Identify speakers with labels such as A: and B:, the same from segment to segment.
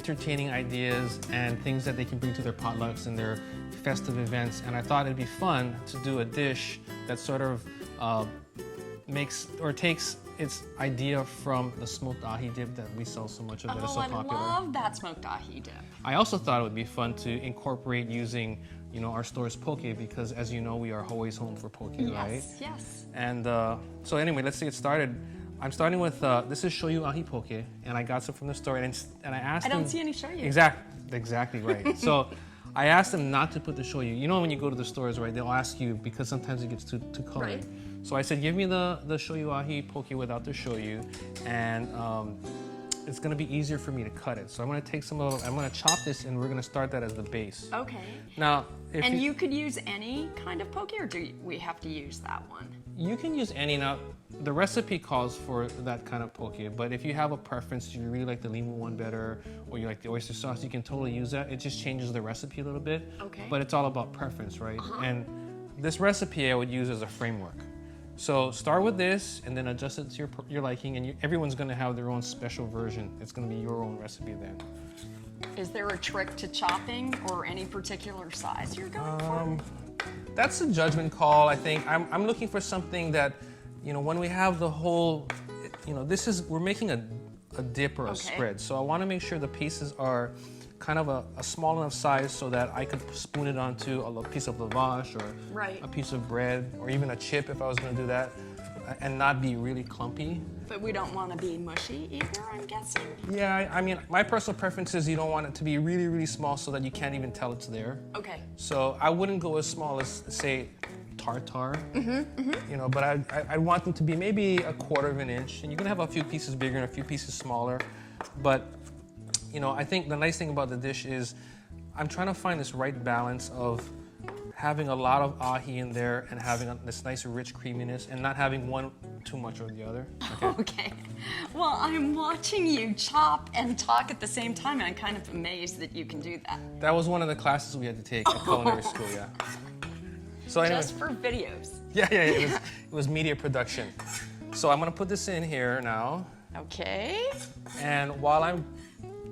A: entertaining ideas and things that they can bring to their potlucks and their festive events. And I thought it'd be fun to do a dish that sort of makes or takes its idea from the smoked ahi dip that we sell so much of that is so popular.
B: I love that smoked ahi dip.
A: I also thought it would be fun to incorporate using, you know, our store's poke, because as you know, we are always home for poke, right?
B: Yes, yes.
A: And so anyway, let's get started. I'm starting with, this is shoyu ahi poke, and I got some from the store, and I asked them.
B: I don't see any shoyu.
A: Exactly right. So I asked them not to put the shoyu. You know when you go to the stores, right, they'll ask you, because sometimes it gets too colored.
B: Right.
A: So I said, give me the shoyu ahi poke without the shoyu, and it's gonna be easier for me to cut it. So I'm gonna take I'm gonna chop this, and we're gonna start that as the base.
B: Okay.
A: Now,
B: and you could use any kind of poke, or do we have to use that one?
A: You can use any. Now, the recipe calls for that kind of poke, but if you have a preference, you really like the lemon one better, or you like the oyster sauce, you can totally use that. It just changes the recipe a little bit.
B: Okay.
A: But it's all about preference, right? And this recipe I would use as a framework. So start with this, and then adjust it to your liking, and everyone's gonna have their own special version. It's gonna be your own recipe then.
B: Is there a trick to chopping, or any particular size you're going for?
A: That's a judgment call, I think. I'm looking for something that, you know, when we have the whole, you know, we're making a dip or a spread. So I want to make sure the pieces are kind of a small enough size so that I could spoon it onto a piece of lavash or a piece of bread or even a chip if I was going to do that, and not be really clumpy.
B: But we don't want to be mushy either, I'm guessing?
A: Yeah, I mean, my personal preference is you don't want it to be really, really small so that you can't even tell it's there.
B: Okay.
A: So I wouldn't go as small as, say, tartare, you know, but I want them to be maybe 1/4 of an inch, and you can have a few pieces bigger and a few pieces smaller. But, you know, I think the nice thing about the dish is I'm trying to find this right balance of having a lot of ahi in there and having this nice rich creaminess and not having one too much or the other.
B: Okay. Well, I'm watching you chop and talk at the same time, and I'm kind of amazed that you can do that.
A: That was one of the classes we had to take at culinary school, yeah. So anyway,
B: just for videos.
A: Yeah, it was media production. So I'm gonna put this in here now.
B: Okay.
A: And while I'm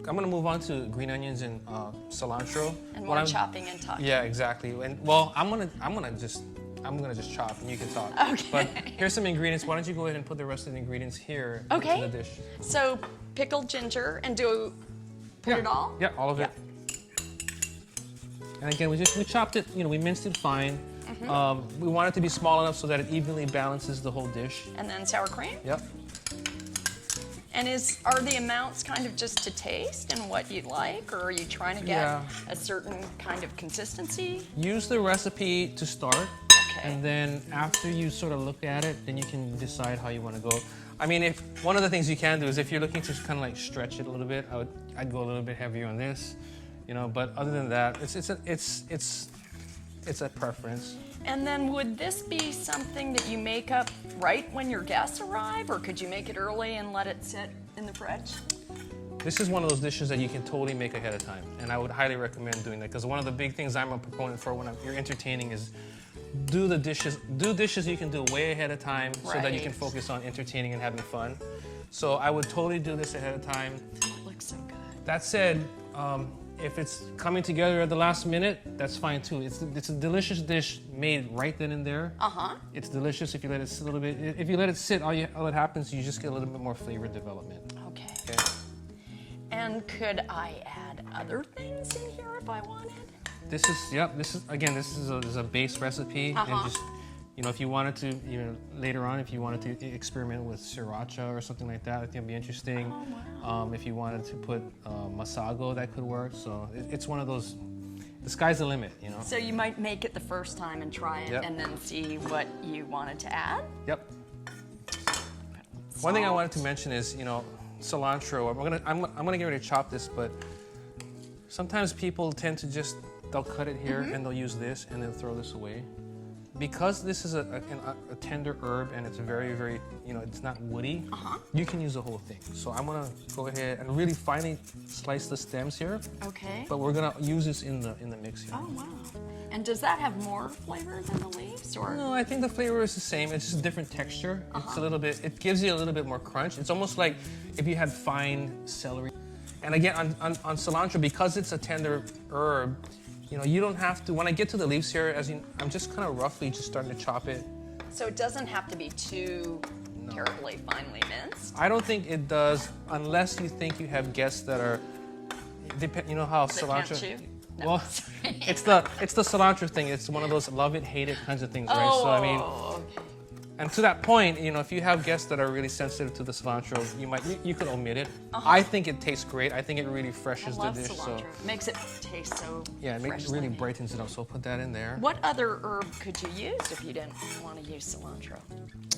A: gonna move on to green onions and cilantro.
B: And more chopping and talking.
A: Yeah, exactly. And well, I'm gonna just chop and you can talk.
B: Okay.
A: But here's some ingredients. Why don't you go ahead and put the rest of the ingredients here into the dish?
B: So pickled ginger and put it all?
A: Yeah, all of it. And again, we chopped it. You know, we minced it fine. We want it to be small enough so that it evenly balances the whole dish.
B: And then sour cream?
A: Yep.
B: And are the amounts kind of just to taste and what you like, or are you trying to get a certain kind of consistency?
A: Use the recipe to start,
B: okay.
A: And then after you sort of look at it, then you can decide how you want to go. I mean, one of the things you can do is if you're looking to kind of like stretch it a little bit, I'd go a little bit heavier on this, you know. But other than that, it's a preference.
B: And then would this be something that you make up right when your guests arrive, or could you make it early and let it sit in the fridge?
A: This is one of those dishes that you can totally make ahead of time, and I would highly recommend doing that, because one of the big things I'm a proponent for when you're entertaining is do dishes you can do way ahead of time so that you can focus on entertaining and having fun. So I would totally do this ahead of time.
B: It looks so good.
A: That said, if it's coming together at the last minute, that's fine too. It's a delicious dish made right then and there. It's delicious if you let it sit a little bit. If you let it sit, all that happens is you just get a little bit more flavor development.
B: Okay. And could I add other things in here if I wanted?
A: This is a base recipe, and just, you know, if you wanted to, you know, later on, if you wanted to experiment with sriracha or something like that, I think it'd be interesting.
B: Oh, wow.
A: If you wanted to put masago, that could work. So it's one of those. The sky's the limit, you know. So
B: you might make it the first time and try it, and then see what you wanted to add.
A: Yep. One thing I wanted to mention is, you know, cilantro. I'm gonna get ready to chop this, but sometimes people tend to they'll cut it here and they'll use this and then throw this away. Because this is a tender herb and it's very, very, you know, it's not woody, you can use the whole thing. So I'm gonna go ahead and really finely slice the stems here.
B: Okay.
A: But we're gonna use this in the mix here.
B: Oh, wow. And does that have more flavor than the leaves, or?
A: No, I think the flavor is the same. It's just a different texture. It's a little bit, it gives you a little bit more crunch. It's almost like if you had fine celery. And again, on cilantro, because it's a tender herb, you know, you don't have to, when I get to the leaves here, I'm just kind of roughly just starting to chop it.
B: So it doesn't have to be too terribly finely minced?
A: I don't think it does, unless you think you have guests that are, you know how
B: That
A: cilantro...
B: can't chew? No.
A: Well, it's the cilantro thing. It's one of those love it, hate it kinds of things, right?
B: Oh,
A: So I mean,
B: okay.
A: and to that point, you know, if you have guests that are really sensitive to the cilantro, you could omit it. I think it tastes great. I think it really
B: I
A: freshens the
B: love
A: dish.
B: cilantro.
A: So
B: Makes it taste so
A: yeah, it
B: freshly
A: really
B: made.
A: brightens it up. So I'll put that in there.
B: What other herb could you use if you didn't want to use cilantro?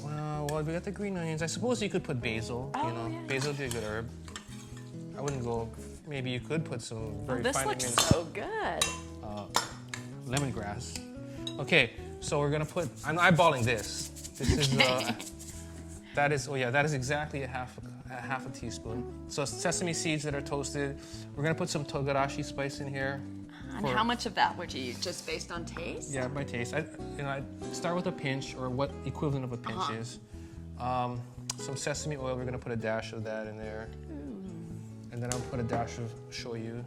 A: Well, we got the green onions. I suppose you could put basil.
B: Oh,
A: You know,
B: yeah.
A: basil would be a good herb. I wouldn't go. Maybe you could put some very
B: This
A: finely
B: looks
A: minced
B: so good.
A: lemongrass. Okay, so we're gonna put. I'm eyeballing this. This is. That is. Oh yeah, that is exactly a half a teaspoon. So sesame seeds that are toasted. We're gonna put some togarashi spice in here.
B: And how much of that would you use, just based on taste?
A: Yeah, by taste. I start with a pinch, or what equivalent of a pinch is. Some sesame oil. We're gonna put a dash of that in there. And then I'll put a dash of shoyu.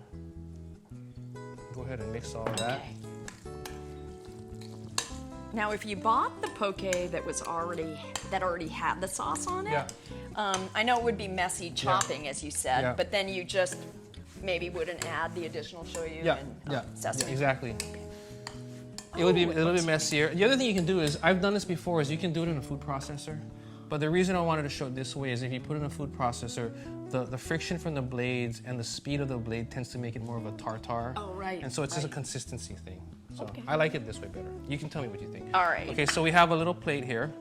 A: Go ahead and mix all of that.
B: Okay. Now, if you bought the poke that already had the sauce on it,
A: Yeah.
B: I know it would be messy chopping, as you said,
A: Yeah.
B: but then you just maybe wouldn't add the additional shoyu
A: Yeah,
B: and sesame.
A: yeah, exactly. It would be a little bit messier. The other thing you can do is, I've done this before, is you can do it in a food processor. But the reason I wanted to show it this way is if you put it in a food processor, the friction from the blades and the speed of the blade tends to make it more of a tartar.
B: Oh, right,
A: And so it's just a
B: right.
A: consistency thing. So
B: Okay.
A: I like it this way better. You can tell me what you think.
B: All right.
A: Okay, so we have a little plate here,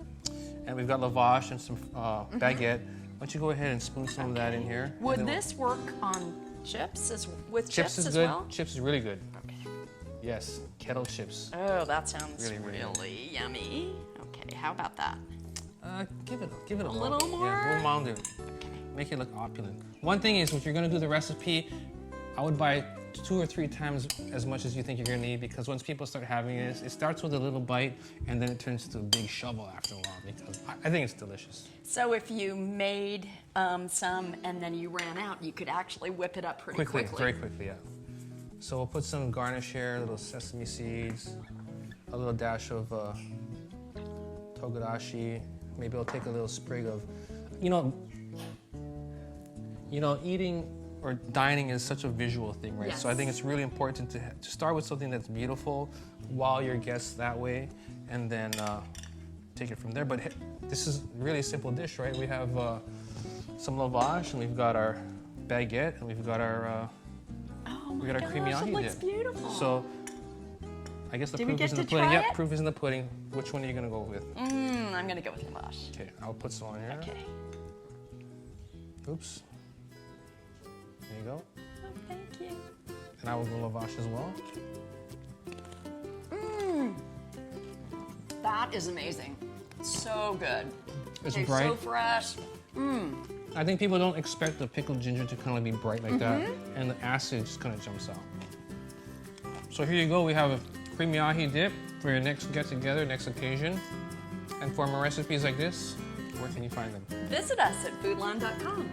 A: and we've got lavash and some baguette. Why don't you go ahead and spoon some of that in here? and
B: Would
A: then
B: this work on chips with
A: chips
B: chips
A: is
B: as
A: good.
B: well?
A: Chips is really good.
B: Okay.
A: Yes, kettle chips.
B: Oh, that sounds
A: Really,
B: really,
A: really
B: yummy. Okay, how about that?
A: Give it a
B: little more?
A: Yeah, we'll mound it. Make it look opulent. One thing is, if you're gonna do the recipe, I would buy 2 or 3 times as much as you think you're gonna need, because once people start having this, it starts with a little bite and then it turns to a big shovel after a while, because I think it's delicious.
B: So if you made some and then you ran out, you could actually whip it up pretty quickly.
A: Very quickly, yeah. So we'll put some garnish here, little sesame seeds, a little dash of togarashi. Maybe I'll take a little sprig of, you know, eating or dining is such a visual thing, right?
B: Yes.
A: So I think it's really important to start with something that's beautiful while your guests that way, and then take it from there. But this is really a simple dish, right? We have some lavash, and we've got our baguette, and we've got our
B: Oh my
A: creamy
B: gosh,
A: ahi
B: it looks
A: dip.
B: beautiful.
A: So I guess the
B: Did we
A: proof is
B: get
A: in the
B: to
A: pudding.
B: try
A: Yep,
B: it?
A: proof is in the pudding. Which one are you gonna go with?
B: I'm gonna go with lavash.
A: Okay, I'll put some on here.
B: Okay.
A: Oops. There you go.
B: Oh, thank you.
A: And I will go lavash as well.
B: That is amazing. So good.
A: It's
B: Tastes
A: bright.
B: so fresh.
A: I think people don't expect the pickled ginger to kind of be bright like that, and the acid just kind of jumps out. So here you go. We have a creamy ahi dip for your next get-together, next occasion. And for more recipes like this, where can you find them?
B: Visit us at foodland.com.